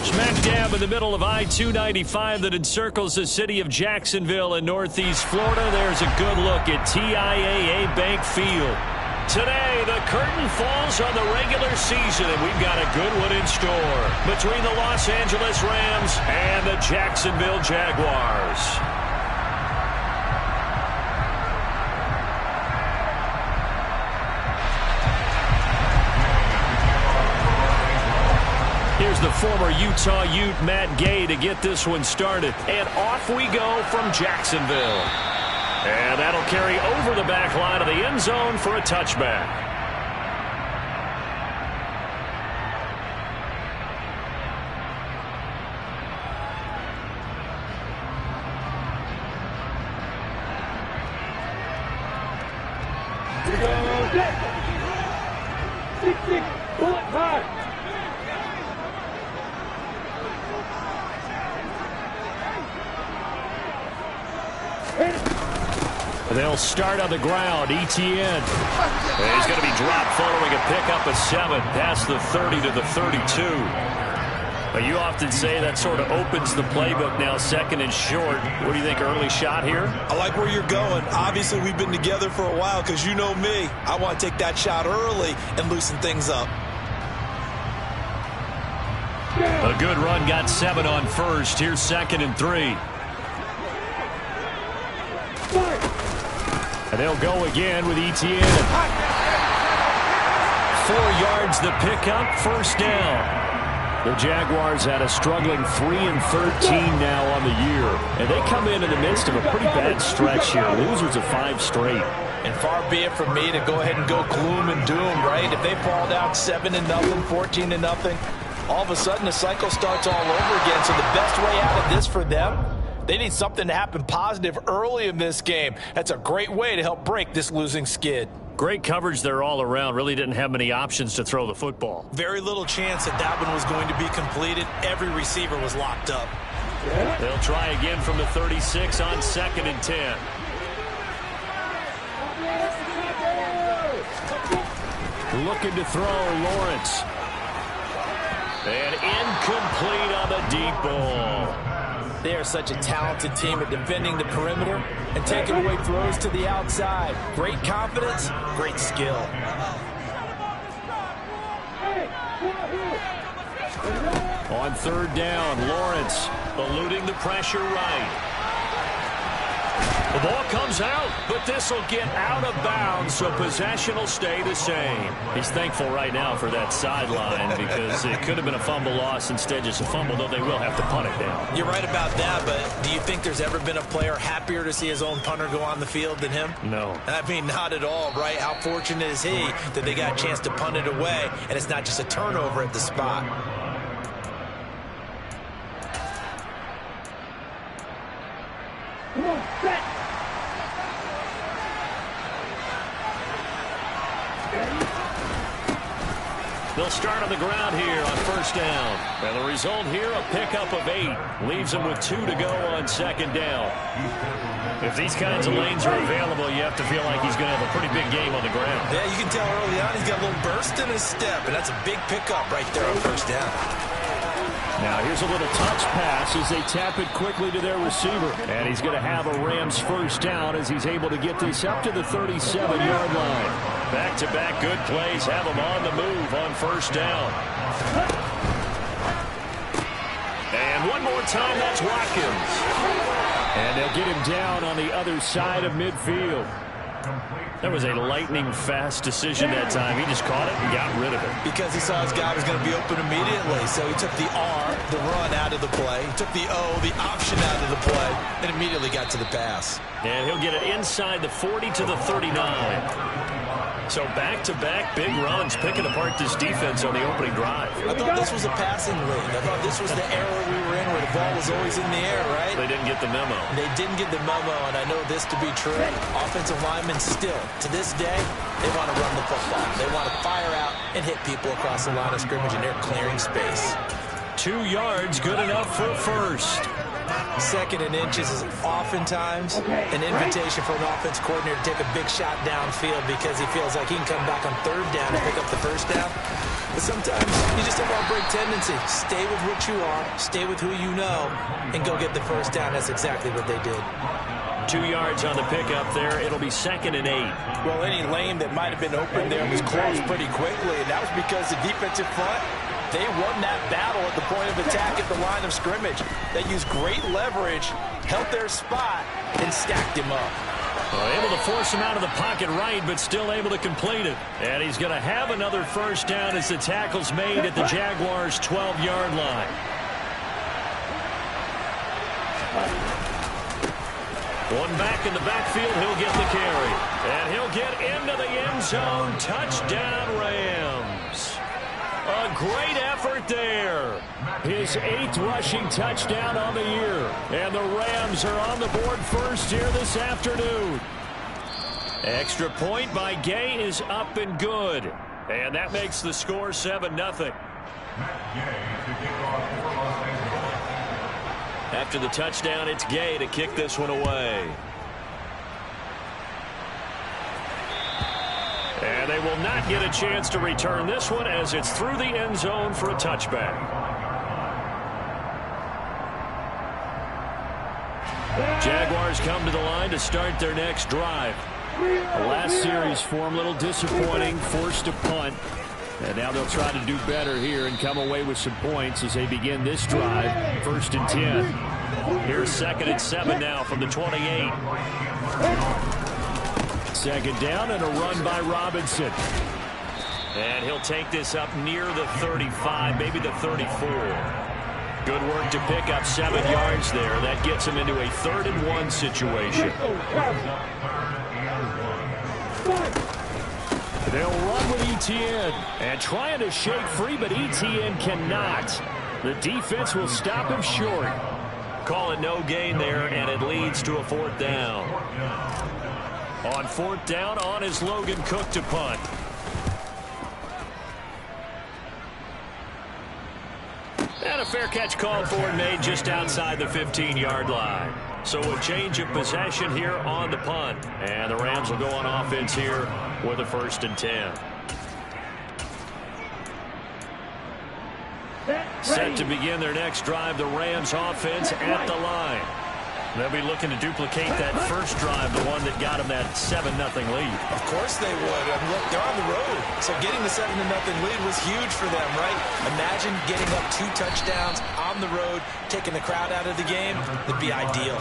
Smack dab in the middle of I-295 that encircles the city of Jacksonville in northeast Florida. There's a good look at TIAA Bank Field. Today, the curtain falls on the regular season, and we've got a good one in store between the Los Angeles Rams and the Jacksonville Jaguars. Here's the former Utah Ute, Matt Gay, to get this one started. And off we go from Jacksonville. And that'll carry over the back line of the end zone for a touchback. Here we go. 6-6, bullet high. They'll start on the ground. Etienne. And he's going to be dropped following a pickup of 7 past the 30 to the 32. But you often say that sort of opens the playbook now, second and short. What do you think, early shot here? I like where you're going. Obviously, we've been together for a while because you know me. I want to take that shot early and loosen things up. A good run got 7 on first. Here's 2nd and 3. And they'll go again with Etienne. 4 yards the pickup, first down. The Jaguars had a struggling 3-13 now on the year. And they come in the midst of a pretty bad stretch here. Losers of 5 straight. And far be it from me to go ahead and go gloom and doom, right? If they fall down 7-0, 14-0, all of a sudden the cycle starts all over again. So the best way out of this for them, they need something to happen positive early in this game. That's a great way to help break this losing skid. Great coverage there all around. Really didn't have many options to throw the football. Very little chance that one was going to be completed. Every receiver was locked up. They'll try again from the 36 on 2nd and 10. Looking to throw, Lawrence. And incomplete on the deep ball. They are such a talented team at defending the perimeter and taking away throws to the outside. Great confidence, great skill. On 3rd down, Lawrence eluding the pressure right. The ball comes out, but this will get out of bounds, so possession will stay the same. He's thankful right now for that sideline because it could have been a fumble loss, instead just a fumble, though they will have to punt it down. You're right about that, but do you think there's ever been a player happier to see his own punter go on the field than him? No. I mean, not at all, right? How fortunate is he that they got a chance to punt it away, and it's not just a turnover at the spot. Come on, set. They'll start on the ground here on 1st down. And the result here, a pickup of 8. Leaves them with 2 to go on 2nd down. If these kinds of lanes are available, you have to feel like he's going to have a pretty big game on the ground. Yeah, you can tell early on he's got a little burst in his step, and that's a big pickup right there on 1st down. Now here's a little touch pass as they tap it quickly to their receiver. And he's going to have a Rams 1st down as he's able to get this up to the 37-yard line. Back-to-back good plays have him on the move on 1st down. And one more time, that's Watkins. And they'll get him down on the other side of midfield. That was a lightning-fast decision that time. He just caught it and got rid of it. Because he saw his guy was going to be open immediately. So he took the R, the run, out of the play. He took the O, the option, out of the play, and immediately got to the pass. And he'll get it inside the 40 to the 39. So back-to-back big runs, picking apart this defense on the opening drive. I thought this was a passing league. I thought this was the era we were in where the ball was always in the air, right? They didn't get the memo. They didn't get the memo, and I know this to be true. Offensive linemen still, to this day, they want to run the football. They want to fire out and hit people across the line of scrimmage, and they're clearing space. 2 yards, good enough for a first. Second and inches is oftentimes an invitation for an offense coordinator to take a big shot downfield because he feels like he can come back on third down and pick up the first down. But sometimes you just have a break tendency. Stay with what you are, stay with who you know, and go get the first down. That's exactly what they did. 2 yards on the pickup there. It'll be 2nd and 8. Well, any lane that might have been open there was closed pretty quickly, and that was because the defensive front, they won that battle at the point of attack at the line of scrimmage. They used great leverage, held their spot, and stacked him up. Able to force him out of the pocket right, but still able to complete it. And he's going to have another first down as the tackle's made at the Jaguars' 12-yard line. One back in the backfield, he'll get the carry. And he'll get into the end zone. Touchdown, Rams. A great effort there. His 8th rushing touchdown on the year. And the Rams are on the board first here this afternoon. Extra point by Gay is up and good. And that makes the score 7-0. After the touchdown, it's Gay to kick this one away. And they will not get a chance to return this one as it's through the end zone for a touchback. Jaguars come to the line to start their next drive. The last series for them, a little disappointing, forced a punt. And now they'll try to do better here and come away with some points as they begin this drive. 1st and 10. Here's 2nd and 7 now from the 28. Second down and a run by Robinson. And he'll take this up near the 35, maybe the 34. Good work to pick up 7 yards there. That gets him into a 3rd and 1 situation. They'll run with Etienne and trying to shake free, but Etienne cannot. The defense will stop him short. Call it no gain there, and it leads to a 4th down. On 4th down, on is Logan Cook to punt. And a fair catch called for and made just outside the 15-yard line. So a change of possession here on the punt. And the Rams will go on offense here with a 1st and 10. Set to begin their next drive, the Rams offense at the line. They'll be looking to duplicate that first drive, the one that got them that 7-0 lead. Of course they would. I mean, look, they're on the road. So getting the 7-0 lead was huge for them, right? Imagine getting up 2 touchdowns on the road, taking the crowd out of the game. It'd be ideal.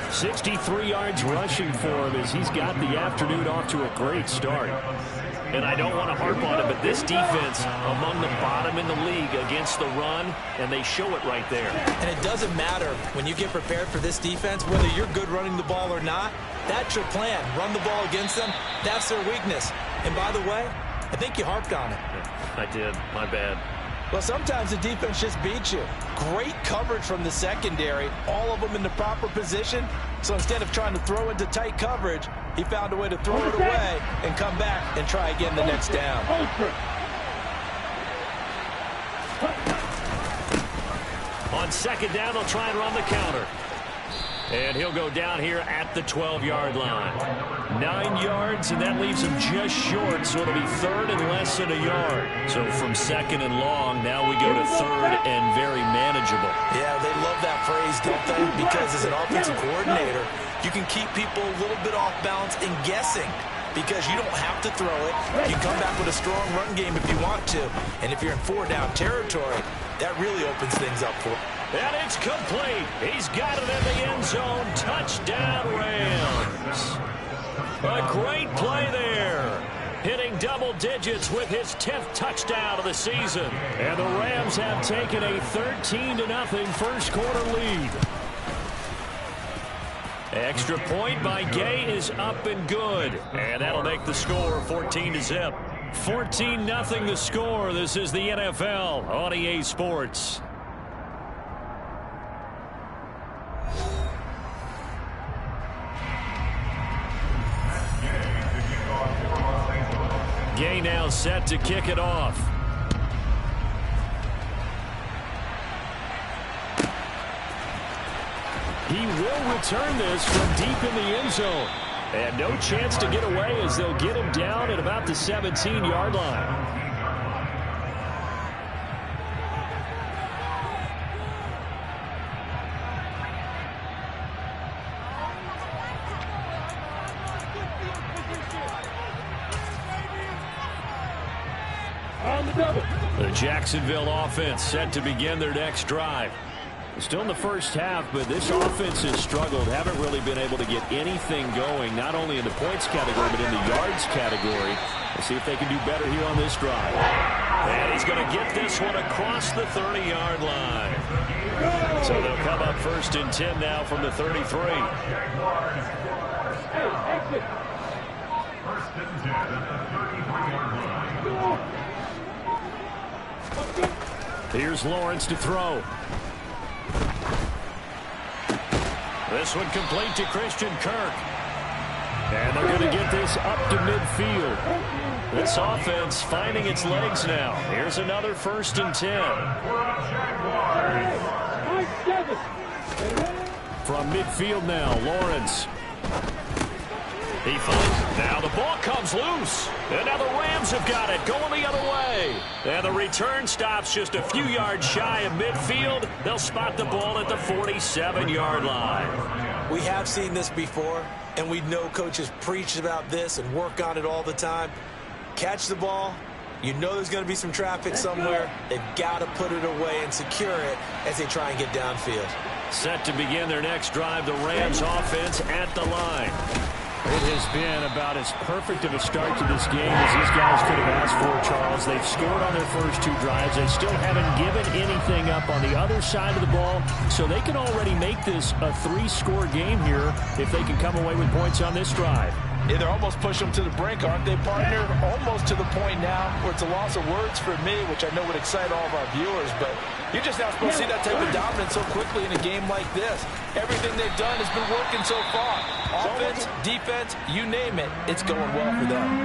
63 yards rushing for him as he's got the afternoon off to a great start. And I don't want to harp on it, but this defense among the bottom in the league against the run, and they show it right there. And it doesn't matter when you get prepared for this defense, whether you're good running the ball or not, that's your plan. Run the ball against them, that's their weakness. And by the way, I think you harped on it. I did. My bad. Well, sometimes the defense just beats you. Great coverage from the secondary, all of them in the proper position. So instead of trying to throw into tight coverage, he found a way to throw it away and come back and try again the next down. On 2nd down, they'll try and run the counter. And he'll go down here at the 12-yard line. 9 yards, and that leaves him just short, so it'll be 3rd and less than a yard. So from 2nd and long, now we go to 3rd and very manageable. Yeah, they love that phrase, don't they? Because as an offensive coordinator, you can keep people a little bit off balance and guessing because you don't have to throw it. You can come back with a strong run game if you want to. And if you're in 4-down territory, that really opens things up for you. And it's complete. He's got it in the end zone. Touchdown, Rams. A great play there. Hitting double digits with his 10th touchdown of the season. And the Rams have taken a 13-0 first quarter lead. Extra point by Gay is up and good. And that'll make the score 14-0. 14-0 the score. This is the NFL on EA Sports. Gay now set to kick it off. He will return this from deep in the end zone. And no chance to get away as they'll get him down at about the 17-yard line. The Jacksonville offense set to begin their next drive. Still in the first half, but this offense has struggled. Haven't really been able to get anything going, not only in the points category, but in the yards category. Let's see if they can do better here on this drive. And he's going to get this one across the 30-yard line. So they'll come up 1st and 10 now from the 33. Here's Lawrence to throw. This one complete to Christian Kirk. And they're going to get this up to midfield. This offense finding its legs now. Here's another 1st and 10. From midfield now, Lawrence. He finds. Now the ball comes loose. And now the Rams have got it, going the other way. And the return stops just a few yards shy of midfield. They'll spot the ball at the 47-yard line. We have seen this before, and we know coaches preach about this and work on it all the time. Catch the ball. You know there's going to be some traffic somewhere. They've got to put it away and secure it as they try and get downfield. Set to begin their next drive, the Rams offense at the line. It has been about as perfect of a start to this game as these guys could have asked for, Charles. They've scored on their first 2 drives. They still haven't given anything up on the other side of the ball, so they can already make this a 3-score game here if they can come away with points on this drive. Yeah, they're almost pushing them to the brink, aren't they, partner? Almost to the point now where it's a loss of words for me, which I know would excite all of our viewers, but you're just not supposed to see that type of dominance so quickly in a game like this. Everything they've done has been working so far. Offense, defense, you name it, it's going well for them.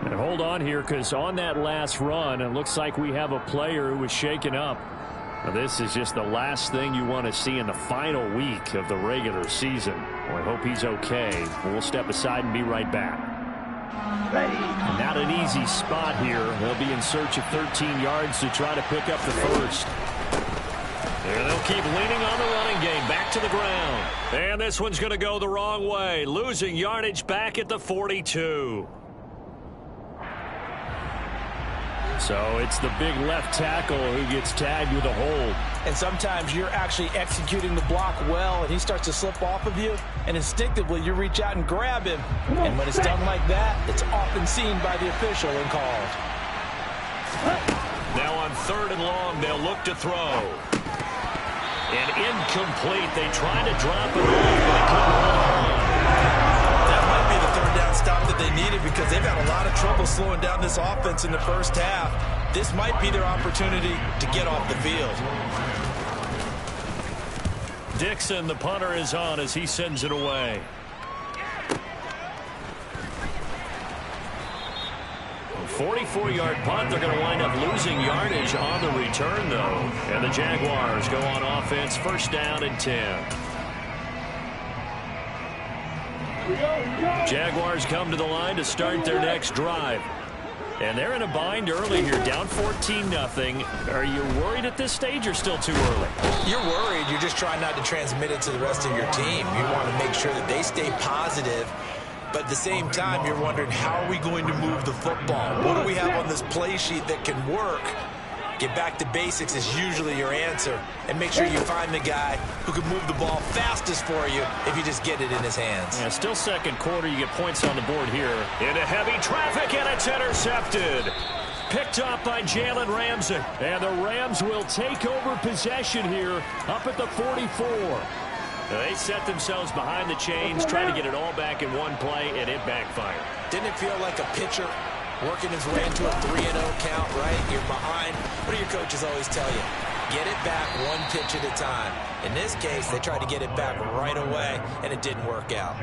And hold on here, because on that last run, it looks like we have a player who was shaken up. Now, this is just the last thing you want to see in the final week of the regular season. Well, I hope he's okay. We'll step aside and be right back. Not an easy spot here. They'll be in search of 13 yards to try to pick up the first. And they'll keep leaning on the running game. Back to the ground. And this one's going to go the wrong way. Losing yardage back at the 42. So it's the big left tackle who gets tagged with a hold. And sometimes you're actually executing the block well, and he starts to slip off of you, and instinctively you reach out and grab him. And when it's done like that, it's often seen by the official and called. Now on 3rd and long, they'll look to throw. And incomplete. They tried to drop it off, but it couldn't hold on. That might be the 3rd down stop that they needed because they've had a lot of trouble slowing down this offense in the first half. This might be their opportunity to get off the field. Dixon, the punter, is on as he sends it away. A 44-yard punt. They're going to wind up losing yardage on the return, though. And the Jaguars go on offense, 1st down and 10. Jaguars come to the line to start their next drive. And they're in a bind early here, down 14-0. Are you worried at this stage or still too early? You're worried. You're just trying not to transmit it to the rest of your team. You want to make sure that they stay positive. But at the same time, you're wondering, how are we going to move the football? What do we have on this play sheet that can work? Get back to basics is usually your answer. And make sure you find the guy who can move the ball fastest for you if you just get it in his hands. Yeah, still 2nd quarter. You get points on the board here. Into heavy traffic, and it's intercepted. Picked off by Jalen Ramsey. And the Rams will take over possession here up at the 44. They set themselves behind the chains, trying to get it all back in one play, and it backfired. Didn't it feel like a pitcher working his way into a 3-0 count, right? You're behind. What do your coaches always tell you? Get it back one pitch at a time. In this case, they tried to get it back right away, and it didn't work out.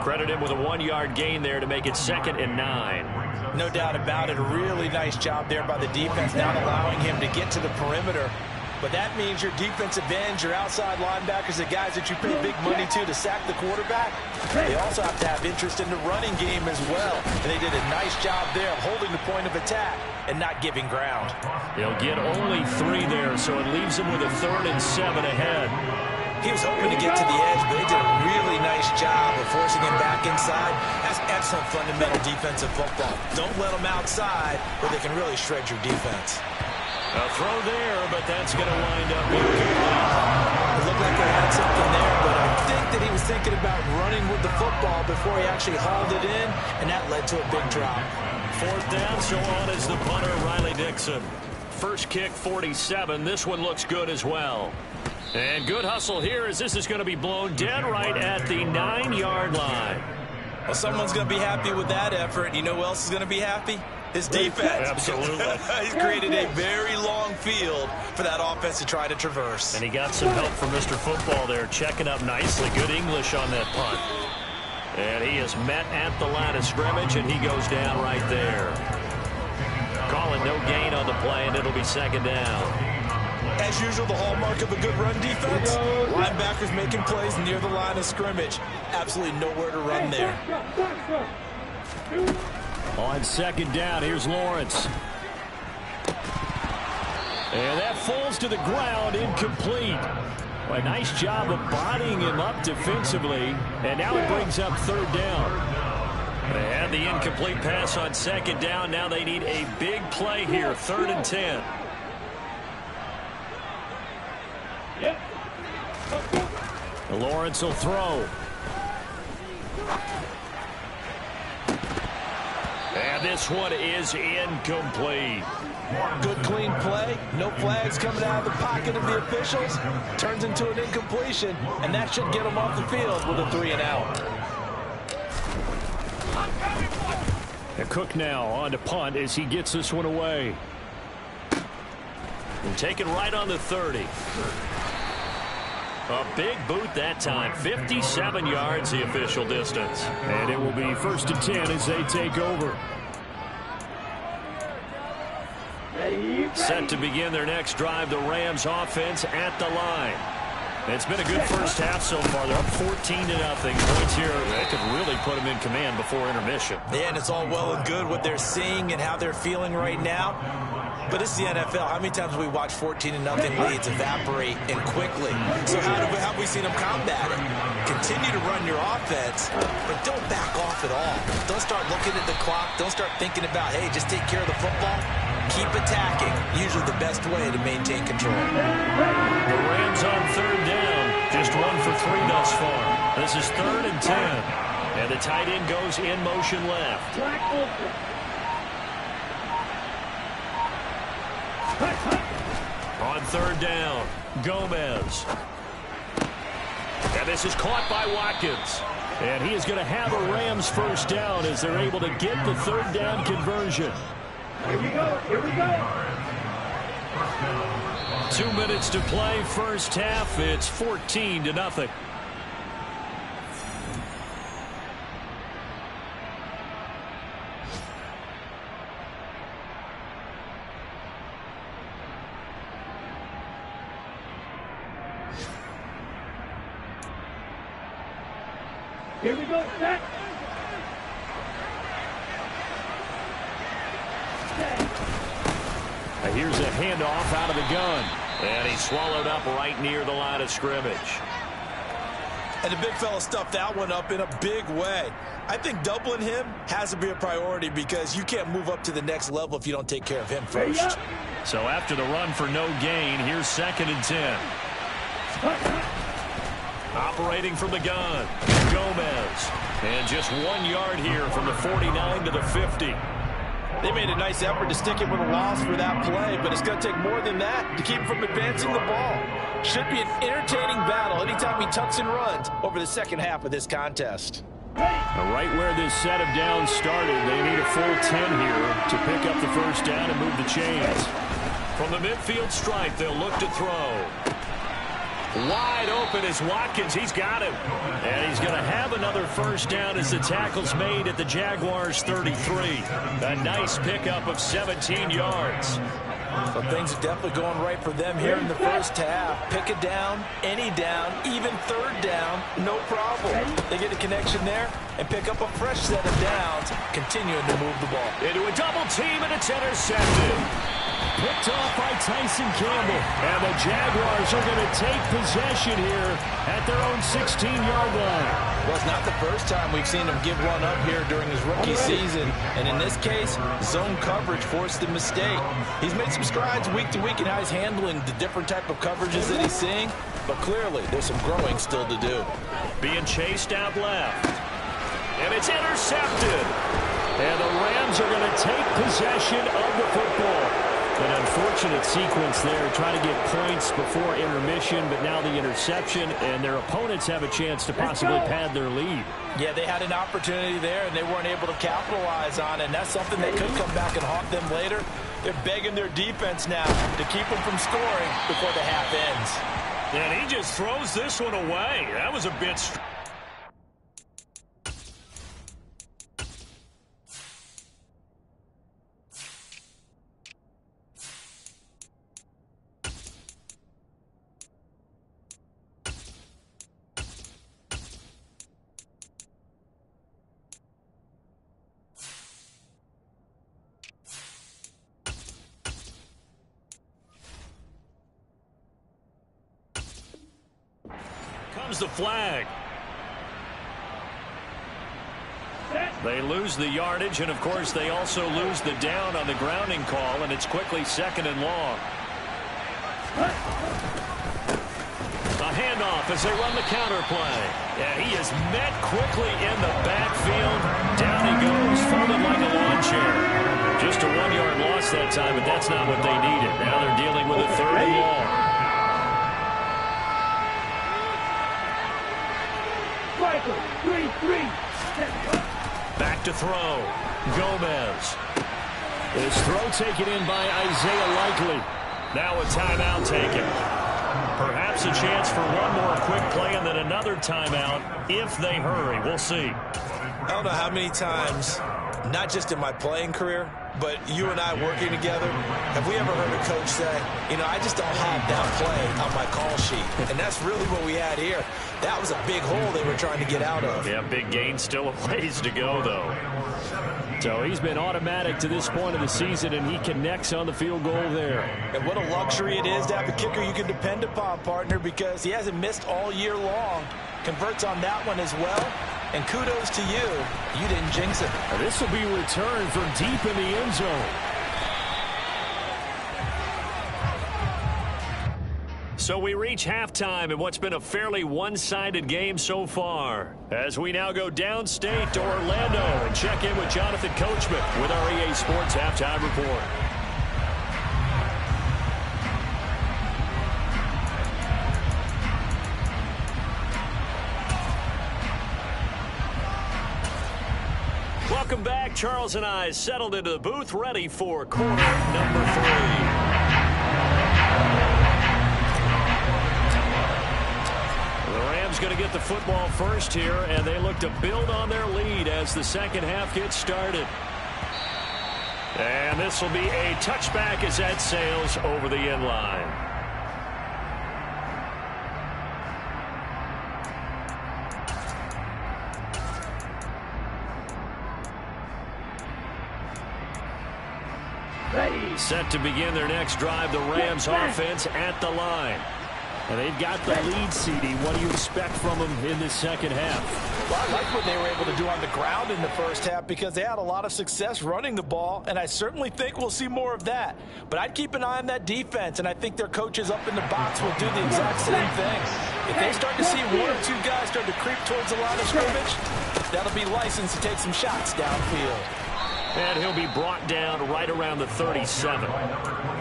Credit him with a 1-yard gain there to make it 2nd and 9. No doubt about it. A really nice job there by the defense, not allowing him to get to the perimeter. But that means your defensive ends, your outside linebackers, the guys that you pay big money to sack the quarterback, they also have to have interest in the running game as well. And they did a nice job there of holding the point of attack and not giving ground. They'll get only 3 there, so it leaves them with a 3rd and 7 ahead. He was hoping to get to the edge, but they did a really nice job of forcing him back inside. That's excellent fundamental defensive football. Don't let them outside where they can really shred your defense. A throw there, but that's going to wind up incomplete. It looked like they had something there, but I think that he was thinking about running with the football before he actually hauled it in, and that led to a big drop. 4th down, so on is the punter, Riley Dixon. First kick, 47. This one looks good as well. And good hustle here as this is going to be blown dead right at the 9-yard line. Well, someone's going to be happy with that effort. You know who else is going to be happy? His defense. Absolutely. He's created a very long field for that offense to try to traverse. And he got some help from Mr. Football there, checking up nicely. Good English on that punt. And he is met at the line of scrimmage, and he goes down right there. Calling no gain on the play, and it'll be 2nd down. As usual, the hallmark of a good run defense, linebackers making plays near the line of scrimmage. Absolutely nowhere to run there. On 2nd down, here's Lawrence. And that falls to the ground, incomplete. Well, a nice job of bodying him up defensively, and now it brings up 3rd down. They had the incomplete pass on 2nd down. Now they need a big play here, 3rd and 10. Lawrence will throw. And this one is incomplete. Good clean play. No flags coming out of the pocket of the officials. Turns into an incompletion, and that should get them off the field with a 3 and out. And Cook now on to punt as he gets this one away. And taken right on the 30. A big boot that time. 57 yards the official distance. And it will be 1st and 10 as they take over. Set to begin their next drive, the Rams offense at the line. It's been a good first half so far. They're up 14-0. Points here that could really put them in command before intermission. Yeah, and it's all well and good what they're seeing and how they're feeling right now. But it's the NFL. How many times have we watched 14-0 leads evaporate and quickly? So how have we seen them combat it? Continue to run your offense, but don't back off at all. Don't start looking at the clock. Don't start thinking about, hey, just take care of the football. Keep attacking. Usually the best way to maintain control. The Rams on 3rd down. Just 1 for 3 thus far. This is 3rd and 10. And the tight end goes in motion left. On 3rd down, Gomez. And this is caught by Watkins. And he is going to have a Rams 1st down as they're able to get the 3rd down conversion. Here we go. Here we go. 2 minutes to play, first half. It's 14-0. Here we go. Set. Here's a handoff out of the gun. And he's swallowed up right near the line of scrimmage. And the big fella stuffed that one up in a big way. I think doubling him has to be a priority because you can't move up to the next level if you don't take care of him first. So after the run for no gain, here's 2nd and 10. Operating from the gun, Gomez. And just 1 yard here from the 49 to the 50. They made a nice effort to stick him with a loss for that play, but it's going to take more than that to keep him from advancing the ball. Should be an entertaining battle anytime he tucks and runs over the second half of this contest. Right where this set of downs started, they need a full 10 here to pick up the 1st down and move the chains. From the midfield stripe, they'll look to throw. Wide open is Watkins. He's got him. And he's going to have another 1st down as the tackle's made at the Jaguars' 33. A nice pickup of 17 yards. Well, things are definitely going right for them here in the first half. Pick a down, any down, even third down, no problem. They get a connection there and pick up a fresh set of downs, continuing to move the ball. Into a double team, and it's intercepted. Picked off by Tyson Campbell. And the Jaguars are going to take possession here at their own 16-yard line. Well, it's not the first time we've seen him give one up here during his rookie season. And in this case, zone coverage forced the mistake. He's made some strides week to week in how he's handling the different type of coverages that he's seeing. But clearly, there's some growing still to do. Being chased out left. And it's intercepted. And the Rams are going to take possession of the football. An unfortunate sequence there, trying to get points before intermission, but now the interception, and their opponents have a chance to possibly pad their lead. Yeah, they had an opportunity there, and they weren't able to capitalize on it, and that's something that could come back and haunt them later. They're begging their defense now to keep them from scoring before the half ends. And he just throws this one away. That was a bit comes the flag. They lose the yardage, and of course they also lose the down on the grounding call, and it's quickly 2nd and long. A handoff as they run the counter play. Yeah, he is met quickly in the backfield. Down he goes, folded like a lawn chair. Just a 1-yard loss that time, but that's not what they needed. Now they're dealing with a 3rd and long. Back to throw. Gomez. His throw taken in by Isaiah Likely. Now a timeout taken. Perhaps a chance for one more quick play and then another timeout if they hurry. We'll see. I don't know how many times, not just in my playing career, but you and I working together, have we ever heard a coach say, you know, I just don't have that play on my call sheet. And that's really what we had here. That was a big hole they were trying to get out of. Yeah, big gain, still a ways to go, though. So he's been automatic to this point of the season, and he connects on the field goal there. And what a luxury it is to have a kicker you can depend upon, partner, because he hasn't missed all year long. Converts on that one as well. And kudos to you. You didn't jinx it. Now this will be returned from deep in the end zone. So we reach halftime in what's been a fairly one-sided game so far. As we now go downstate to Orlando and check in with Jonathan Coachman with our EA Sports Halftime Report. Welcome back. Charles and I settled into the booth, ready for quarter number 3. The Rams going to get the football first here, and they look to build on their lead as the second half gets started. And this will be a touchback as that sails over the end line. Set to begin their next drive, the Rams offense at the line. And they've got the lead, CD. What do you expect from them in this second half? Well, I like what they were able to do on the ground in the first half because they had a lot of success running the ball, and I certainly think we'll see more of that. But I'd keep an eye on that defense, and I think their coaches up in the box will do the exact same thing. If they start to see 1 or 2 guys start to creep towards the line of scrimmage, that'll be licensed to take some shots downfield. And he'll be brought down right around the 37.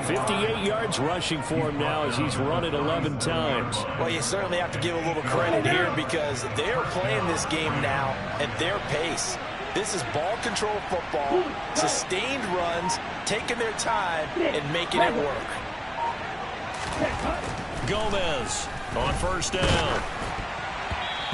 58 yards rushing for him now as he's run it 11 times. Well, you certainly have to give a little credit here because they are playing this game now at their pace. This is ball control football, sustained runs, taking their time, and making it work. Gomez on first down.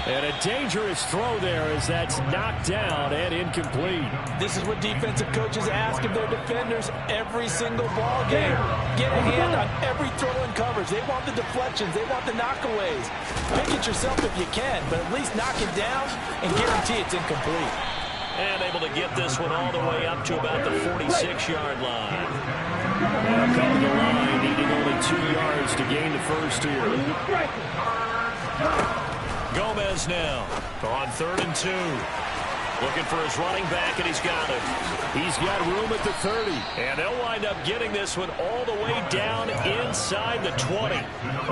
And a dangerous throw there as that's knocked down and incomplete. This is what defensive coaches ask of their defenders every single ball game. Get a hand on every throw and coverage. They want the deflections. They want the knockaways. Pick it yourself if you can, but at least knock it down and guarantee it's incomplete. And able to get this one all the way up to about the 46-yard line. Now coming to the line, needing only 2 yards to gain the first here. Gomez now on 3rd and 2. Looking for his running back, and he's got it. He's got room at the 30. And they'll wind up getting this one all the way down inside the 20.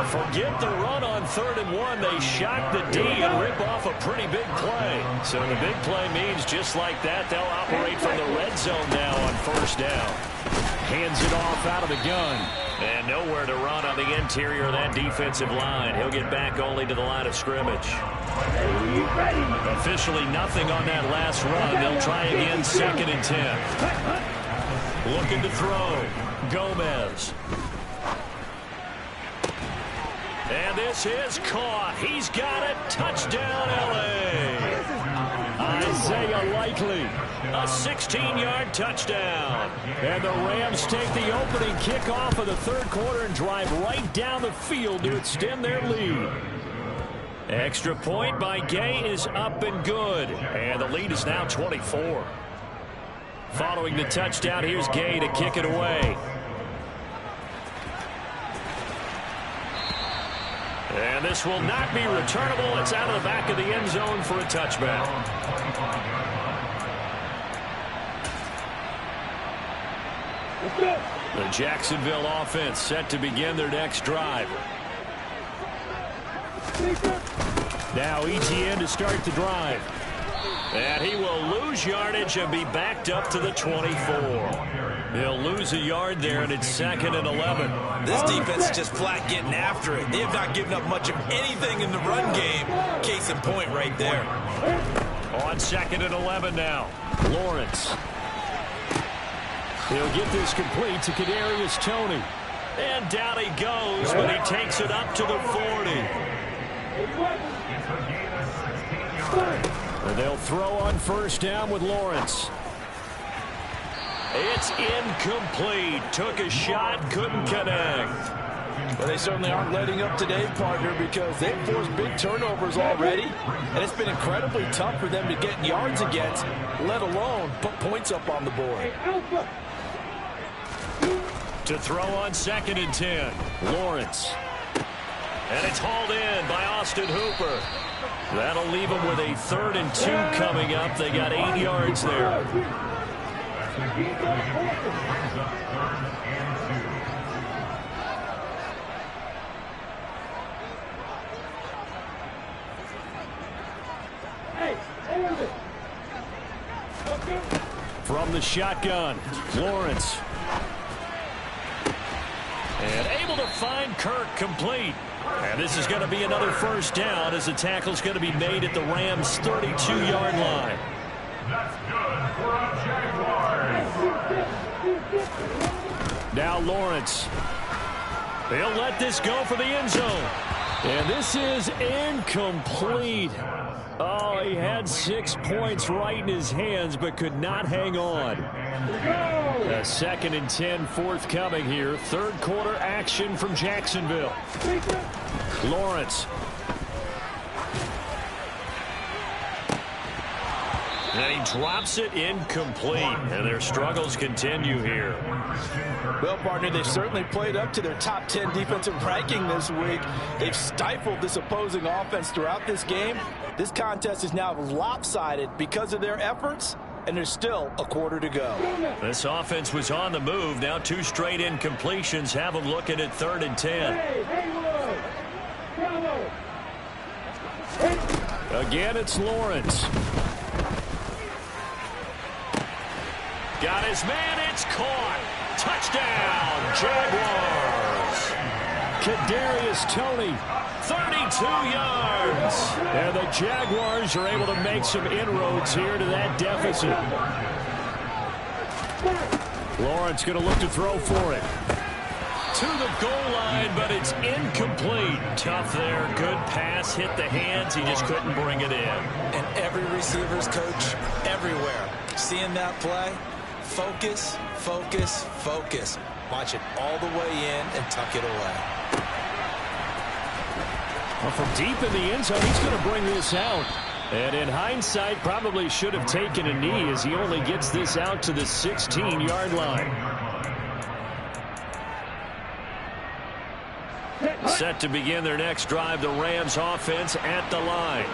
Forget the run on 3rd and 1. They shock the D and rip off a pretty big play. So the big play means just like that, they'll operate from the red zone now on 1st down. Hands it off out of the gun. And nowhere to run on the interior of that defensive line. He'll get back only to the line of scrimmage. Officially nothing on that last run. They'll try again 2nd and 10. Looking to throw. Gomez. And this is caught. He's got it. Touchdown, L.A. Isaiah Likely. A 16-yard touchdown. And the Rams take the opening kickoff of the 3rd quarter and drive right down the field to extend their lead. Extra point by Gay is up and good. And the lead is now 24. Following the touchdown, here's Gay to kick it away. And this will not be returnable. It's out of the back of the end zone for a touchback. The Jacksonville offense set to begin their next drive. Now Etienne to start the drive. And he will lose yardage and be backed up to the 24. They'll lose a yard there, and it's 2nd and 11. This defense is just flat getting after it. They have not given up much of anything in the run game. Case in point right there. On 2nd and 11 now. Lawrence. He'll get this complete to Kadarius Toney. And down he goes, but he takes it up to the 40. And they'll throw on 1st down with Lawrence. It's incomplete. Took a shot, couldn't connect. Well, they certainly aren't letting up today, partner, because they've forced big turnovers already. And it's been incredibly tough for them to get yards against, let alone put points up on the board. To throw on 2nd and 10. Lawrence. And it's hauled in by Austin Hooper. That'll leave them with a 3rd and 2 coming up. They got 8 yards there. From the shotgun, Lawrence. And able to find Kirk complete. And this is going to be another 1st down as the tackle's going to be made at the Rams' 32-yard line. That's good for a Jaguars. Now Lawrence. They'll let this go for the end zone. And this is incomplete. Oh, he had 6 points right in his hands, but could not hang on. A 2nd and 10 forthcoming here. 3rd quarter action from Jacksonville. Lawrence. And he drops it incomplete. And their struggles continue here. Well, partner, they've certainly played up to their top 10 defensive ranking this week. They've stifled this opposing offense throughout this game. This contest is now lopsided because of their efforts, and there's still a quarter to go. This offense was on the move. Now 2 straight incompletions have them looking at 3rd and 10. Again, it's Lawrence. Got his man. It's caught. Touchdown, Jaguars. Kadarius Toney, 32 yards. And the Jaguars are able to make some inroads here to that deficit. Lawrence going to look to throw for it. to the goal line, but it's incomplete. Tough there. Good pass. Hit the hands. He just couldn't bring it in. And every receiver's coach everywhere. Seeing that play, focus, focus, focus. Watch it all the way in and tuck it away. Well, from deep in the end zone, he's going to bring this out. And in hindsight, probably should have taken a knee as he only gets this out to the 16-yard line. Set to begin their next drive, the Rams offense at the line.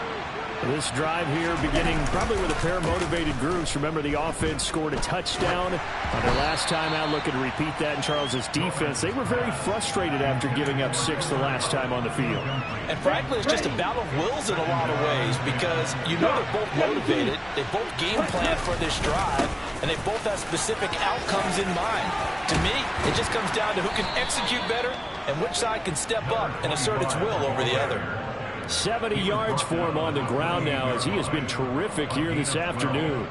This drive here beginning probably with a pair of motivated groups. Remember, the offense scored a touchdown on their last time out. Looking to repeat that in Charles's defense. They were very frustrated after giving up 6 the last time on the field. And frankly, it's just a battle of wills in a lot of ways because you know they're both motivated. They both game plan for this drive, and they both have specific outcomes in mind. To me, it just comes down to who can execute better and which side can step up and assert its will over the other. 70 yards for him on the ground now as he has been terrific here this afternoon.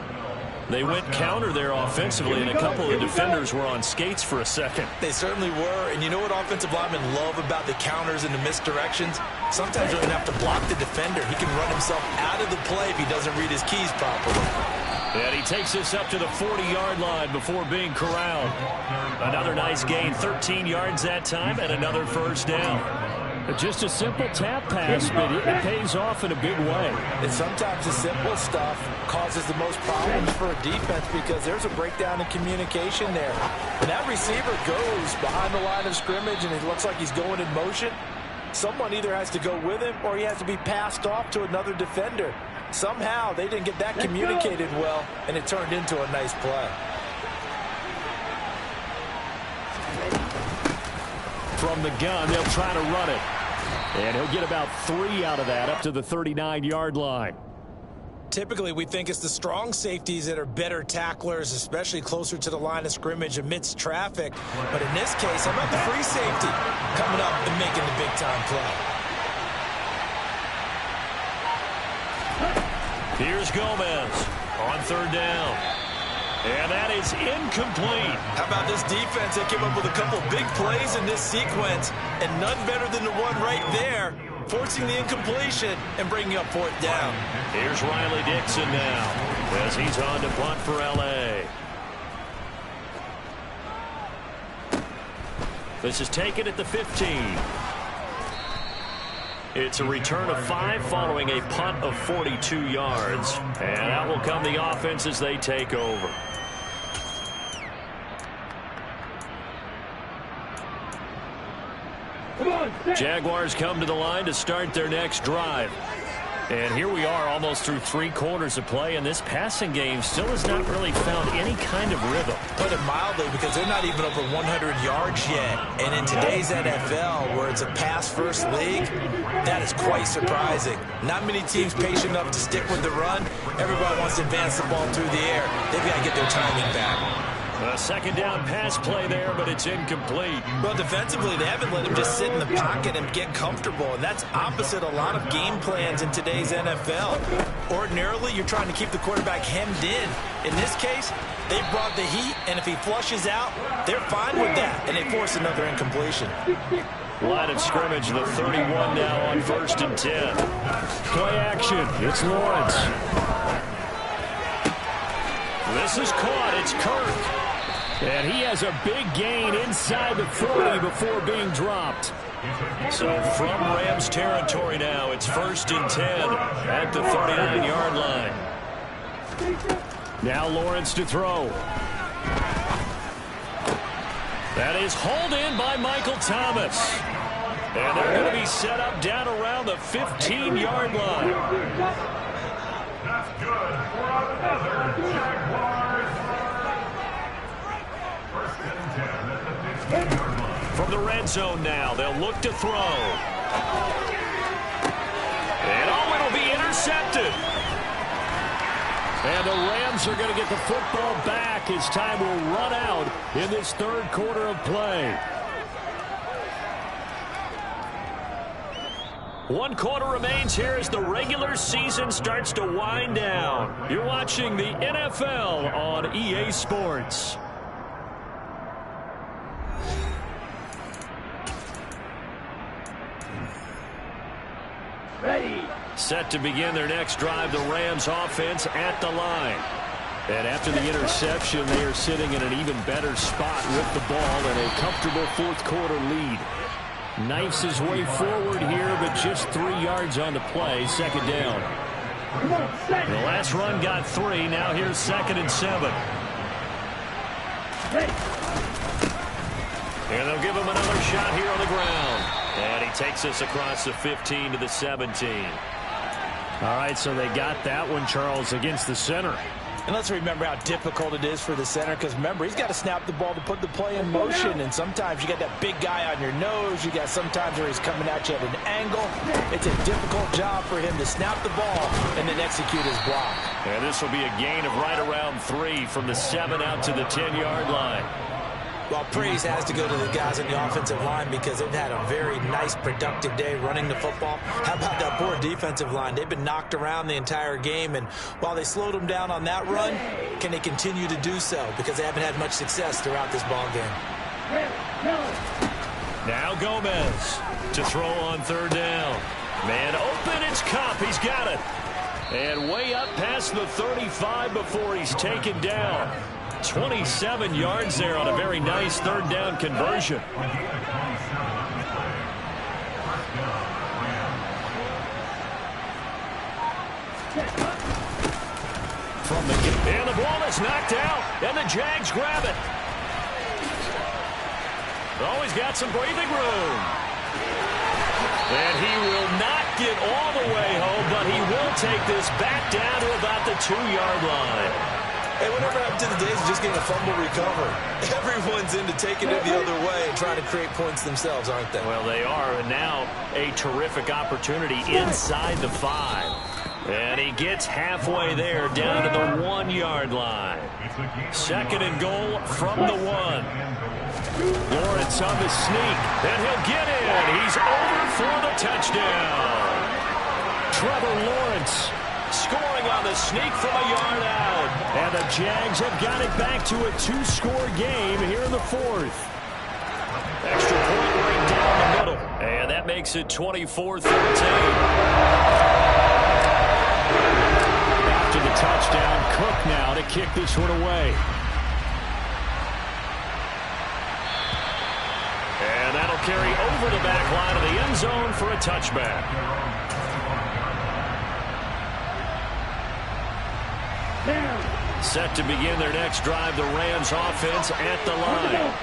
They went counter there offensively, and a couple of defenders were on skates for a second. They certainly were, and you know what offensive linemen love about the counters and the misdirections? Sometimes you don't have to block the defender. He can run himself out of the play if he doesn't read his keys properly. And he takes this up to the 40-yard line before being corralled. Another nice gain, 13 yards that time, and another first down. Just a simple tap pass, but it pays off in a big way. And sometimes the simple stuff causes the most problems for a defense because there's a breakdown in communication there. When that receiver goes behind the line of scrimmage and it looks like he's going in motion, someone either has to go with him or he has to be passed off to another defender. Somehow they didn't get that communicated well, and it turned into a nice play. From the gun, they'll try to run it. And he'll get about 3 out of that up to the 39-yard line. Typically, we think it's the strong safeties that are better tacklers, especially closer to the line of scrimmage amidst traffic. But in this case, how about the free safety coming up and making the big-time play? Here's Gomez on third down. And that is incomplete. How about this defense? They came up with a couple big plays in this sequence, and none better than the one right there, forcing the incompletion and bringing up fourth down. Here's Riley Dixon now as he's on to punt for L.A. This is taken at the 15. It's a return of 5 following a punt of 42 yards. And out will come the offense as they take over. Jaguars come to the line to start their next drive. And here we are almost through 3 quarters of play, and this passing game still has not really found any kind of rhythm. Put it mildly, because they're not even over 100 yards yet. And in today's NFL, where it's a pass-first league, that is quite surprising. Not many teams patient enough to stick with the run. Everybody wants to advance the ball through the air. They've got to get their timing back. A second down pass play there, but it's incomplete. Well, defensively, they haven't let him just sit in the pocket and get comfortable, and that's opposite a lot of game plans in today's NFL. Ordinarily, you're trying to keep the quarterback hemmed in. In this case, they brought the heat, and if he flushes out, they're fine with that, and they force another incompletion. Line of scrimmage, the 31 now on 1st and 10. Play action. It's Lawrence. This is caught. It's Kirk. And he has a big gain inside the 40 before being dropped. So from Rams territory now, it's 1st and 10 at the 39-yard line. Now Lawrence to throw. That is hauled in by Michael Thomas. And they're going to be set up down around the 15-yard line. That's good for another Jaguars. From the red zone now, they'll look to throw. And it'll be intercepted. And the Rams are going to get the football back as time will run out in this 3rd quarter of play. 1 quarter remains here as the regular season starts to wind down. You're watching the NFL on EA Sports. Ready. Set to begin their next drive, the Rams offense at the line. And after the interception, they are sitting in an even better spot with the ball and a comfortable fourth-quarter lead. Knifes his way forward here, but just 3 yards on the play, second down. The last run got 3. Now here's 2nd and 7. And they'll give him another shot here on the ground. And he takes us across the 15 to the 17. All right, so they got that one, Charles, against the center. And let's remember how difficult it is for the center, because remember, he's got to snap the ball to put the play in motion, and sometimes you got that big guy on your nose. You got sometimes where he's coming at you at an angle. It's a difficult job for him to snap the ball and then execute his block. And this will be a gain of right around 3 from the 7 out to the 10-yard line. Well, praise has to go to the guys on the offensive line because they've had a very nice, productive day running the football. How about that poor defensive line? They've been knocked around the entire game, and while they slowed them down on that run, can they continue to do so? Because they haven't had much success throughout this ball game. Now Gomez to throw on 3rd down. Man open, it's Kupp. He's got it. And way up past the 35 before he's taken down. 27 yards there on a very nice 3rd down conversion. And the ball is knocked out, and the Jags grab it. Always got some breathing room. And he will not get all the way home, but he will take this back down to about the 2-yard line. Hey, whatever happened to the days of just getting a fumble recovery? Everyone's into taking it the other way and trying to create points themselves, aren't they? Well, they are, and now a terrific opportunity inside the 5. And he gets halfway there, down to the 1-yard line. 2nd and goal from the 1. Lawrence on the sneak, and he'll get in. He's over for the touchdown. Trevor Lawrence scoring on the sneak from a yard out. And the Jags have got it back to a 2-score game here in the 4th. Extra point right down the middle. And that makes it 24-13. After the touchdown, Cook now to kick this one away. And that'll carry over the back line of the end zone for a touchback. Set to begin their next drive, the Rams offense at the line.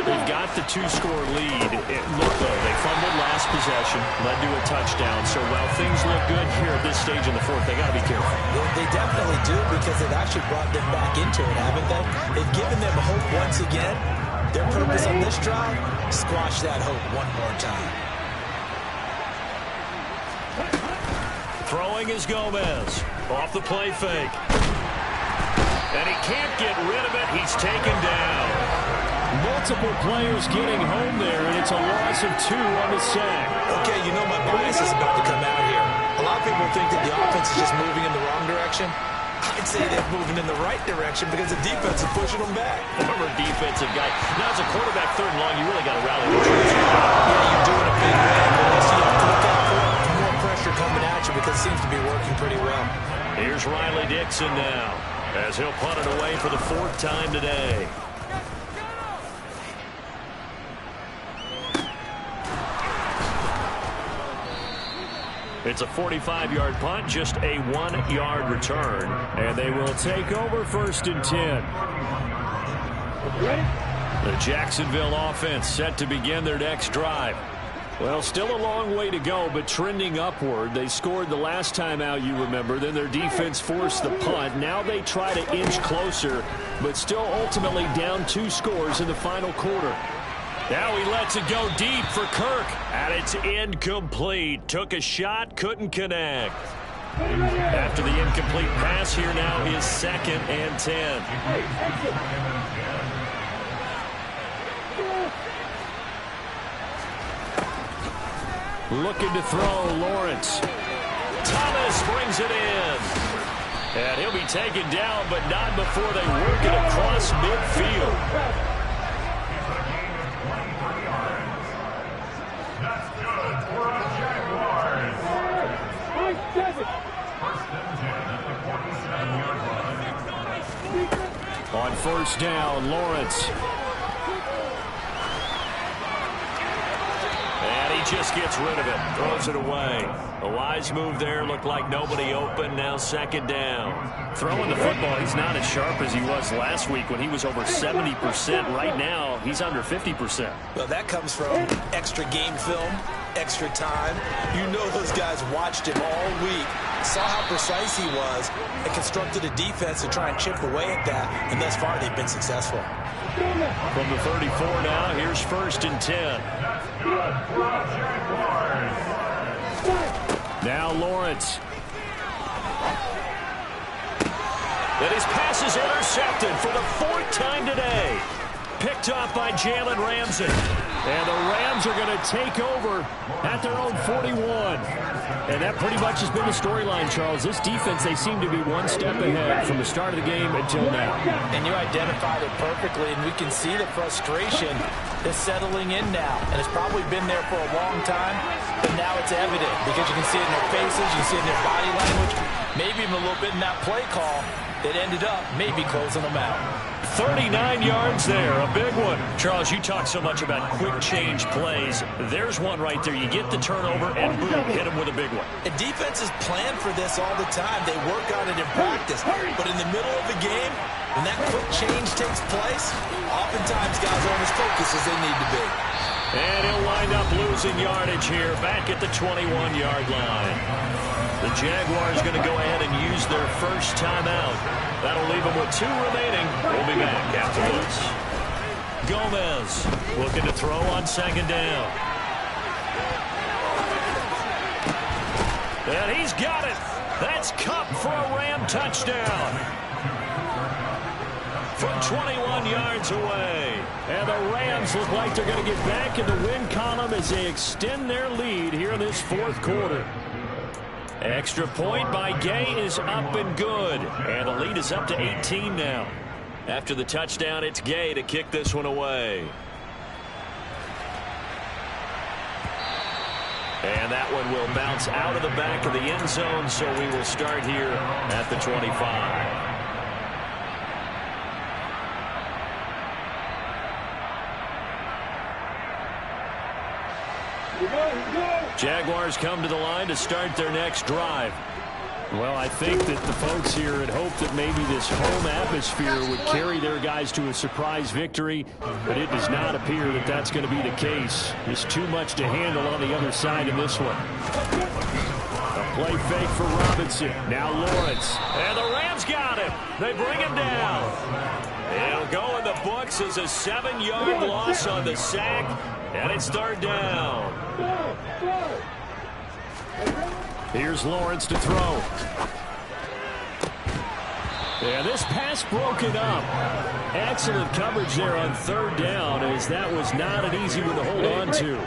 They've got the 2-score lead. Look, though, they fumbled last possession, led to a touchdown. So while things look good here at this stage in the 4th, they got to be careful. They definitely do, because they've actually brought them back into it, haven't they? They've given them hope once again. Their purpose on this drive, squash that hope one more time. Throwing is Gomez. Off the play fake. And he can't get rid of it. He's taken down. Multiple players getting home there, and it's a loss of 2 on the sack. Okay, you know my bias is about to come out here. A lot of people think that the offense is just moving in the wrong direction. I'd say they're moving in the right direction because the defense is pushing them back. Former defensive guy. Now, as a quarterback, 3rd and long, you really got to rally the troops. Yeah, you're doing a big man, but also you have to look out for more pressure coming at you because it seems to be working pretty well. Here's Riley Dixon now, as he'll punt it away for the 4th time today. It's a 45-yard punt, just a 1-yard return. And they will take over 1st and 10. The Jacksonville offense set to begin their next drive. Well, still a long way to go, but trending upward. They scored the last time out, you remember. Then their defense forced the punt. Now they try to inch closer, but still ultimately down 2 scores in the final quarter. Now he lets it go deep for Kirk, and it's incomplete. Took a shot, couldn't connect. After the incomplete pass, here now is 2nd and 10. Looking to throw, Lawrence. Thomas brings it in. And he'll be taken down, but not before they work it across midfield. first down. Lawrence. And he just gets rid of it. Throws it away. A wise move there. Looked like nobody open. Now second down. Throwing the football, he's not as sharp as he was last week when he was over 70%. Right now, he's under 50%. Well, that comes from extra game film, extra time. You know those guys watched him all week, saw how precise he was, and constructed a defense to try and chip away at that. And thus far, they've been successful. From the 34 now, here's first and 10. Now Lawrence. And his pass is intercepted for the 4th time today. Picked off by Jalen Ramsey. And the Rams are going to take over at their own 41. And that pretty much has been the storyline, Charles. This defense, they seem to be one step ahead from the start of the game until now. And you identified it perfectly, and we can see the frustration is settling in now. And it's probably been there for a long time, but now it's evident because you can see it in their faces, you can see it in their body language, maybe even a little bit in that play call that ended up maybe closing them out. 39 yards there, a big one. Charles, you talk so much about quick change plays. There's one right there. You get the turnover, and boom, hit him with a big one. And defenses plan for this all the time. They work on it in practice. But in the middle of the game, when that quick change takes place, oftentimes guys aren't as focused as they need to be. And he'll wind up losing yardage here, back at the 21-yard line. The Jaguars going to go ahead and use their first timeout. That'll leave them with 2 remaining. We'll be back after this. Gomez looking to throw on second down. And he's got it. That's Cup for a Ram touchdown. From 21 yards away. And the Rams look like they're going to get back in the win column as they extend their lead here in this 4th quarter. Extra point by Gay is up and good. And the lead is up to 18 now. After the touchdown, it's Gay to kick this one away. And that one will bounce out of the back of the end zone, so we will start here at the 25. Jaguars come to the line to start their next drive. Well, I think that the folks here had hoped that maybe this home atmosphere would carry their guys to a surprise victory, but it does not appear that that's going to be the case. There's too much to handle on the other side in this one. A play fake for Robinson. Now Lawrence. And the Rams got him. They bring him down. It'll go in the books as a 7-yard loss on the sack, and it's 3rd down. Here's Lawrence to throw. And this pass broken up. Excellent coverage there on 3rd down, as that was not an easy one to hold on to.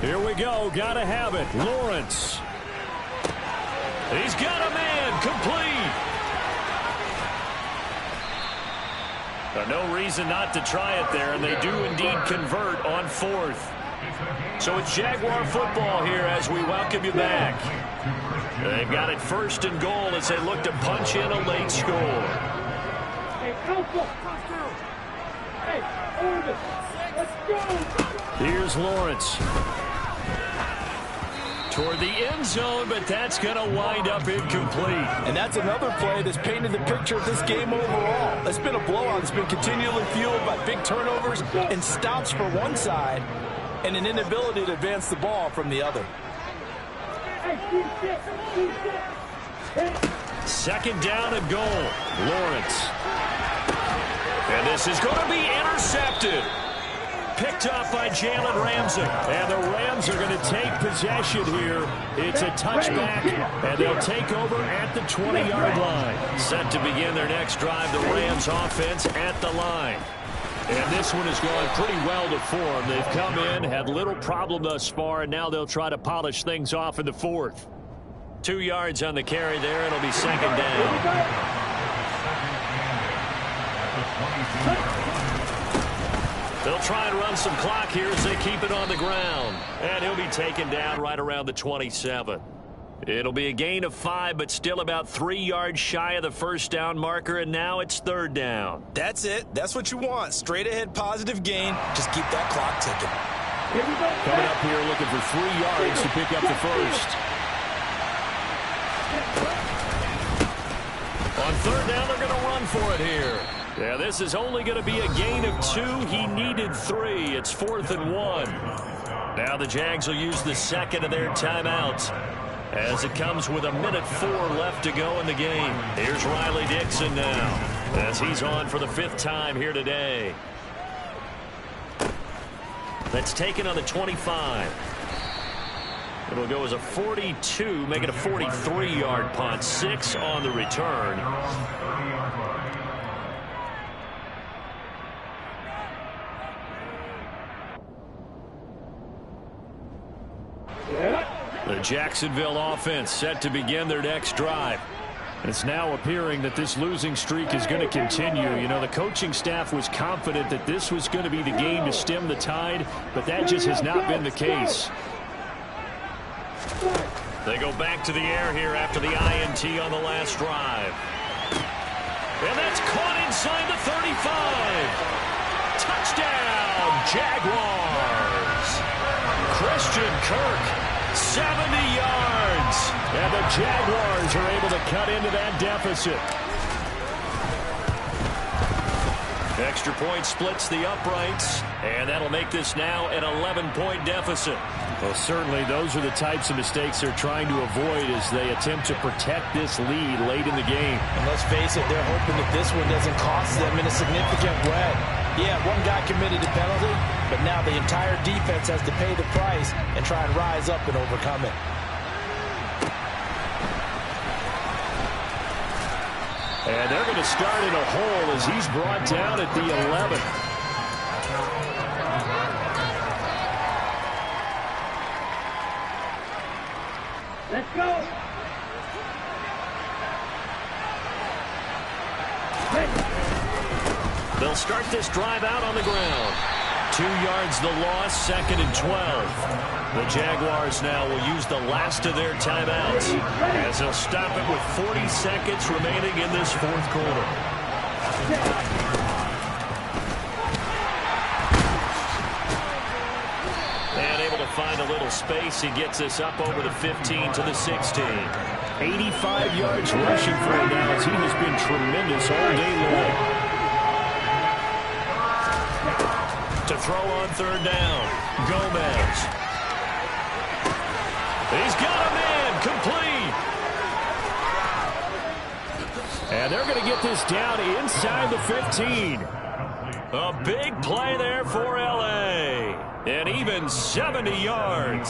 Here we go. Gotta have it. Lawrence. He's got a man. Complete. No reason not to try it there, and they do indeed convert on 4th. So it's Jaguar football here as we welcome you back. They've got it 1st and goal as they look to punch in a late score. Here's Lawrence. Toward the end zone, but that's going to wind up incomplete. And that's another play that's painted the picture of this game overall. It's been a blowout. It's been continually fueled by big turnovers and stops for one side and an inability to advance the ball from the other. 2nd down and goal. Lawrence. And this is going to be intercepted. Picked off by Jalen Ramsey. And the Rams are going to take possession here. It's a touchback, and they'll take over at the 20-yard line. Set to begin their next drive, the Rams offense at the line. And this one has gone pretty well to form. They've come in, had little problem thus far, and now they'll try to polish things off in the 4th. 2 yards on the carry there. It'll be 2nd down. They'll try and run some clock here as they keep it on the ground. And he'll be taken down right around the 27. It'll be a gain of 5, but still about 3 yards shy of the first down marker, and now it's third down. That's it. That's what you want. Straight ahead positive gain. Just keep that clock ticking. Here we go. Coming up here looking for 3 yards to pick up the first. On third down, they're going to run for it here. Yeah, this is only going to be a gain of 2. He needed 3. It's 4th and 1. Now the Jags will use the second of their timeouts as it comes with 1:04 left to go in the game. Here's Riley Dixon now as he's on for the 5th time here today. That's taken on the 25. It'll go as a 42, make it a 43-yard punt. 6 on the return. The Jacksonville offense set to begin their next drive. It's now appearing that this losing streak is going to continue. You know, the coaching staff was confident that this was going to be the game to stem the tide, but that just has not been the case. They go back to the air here after the INT on the last drive. And that's caught inside the 35. Touchdown, Jaguars. Christian Kirk. 70 yards. And the Jaguars are able to cut into that deficit. Extra point splits the uprights, and that'll make this now an 11-point deficit. Well, certainly those are the types of mistakes they're trying to avoid as they attempt to protect this lead late in the game. And let's face it, they're hoping that this one doesn't cost them in a significant way. Yeah, one guy committed a penalty, but now the entire defense has to pay the price and try and rise up and overcome it. And they're going to start in a hole as he's brought down at the 11. Let's go. They'll start this drive out on the ground. 2 yards the loss, 2nd and 12. The Jaguars now will use the last of their timeouts as they'll stop it with 40 seconds remaining in this 4th quarter. And able to find a little space. He gets this up over the 15 to the 16. 85 yards rushing for him now as he has been tremendous all day long. To throw on third down, Gomez. He's got a man, complete. And they're going to get this down inside the 15. A big play there for L.A. And even 70 yards.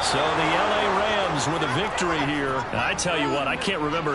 So the L.A. Rams with a victory here. I tell you what, I can't remember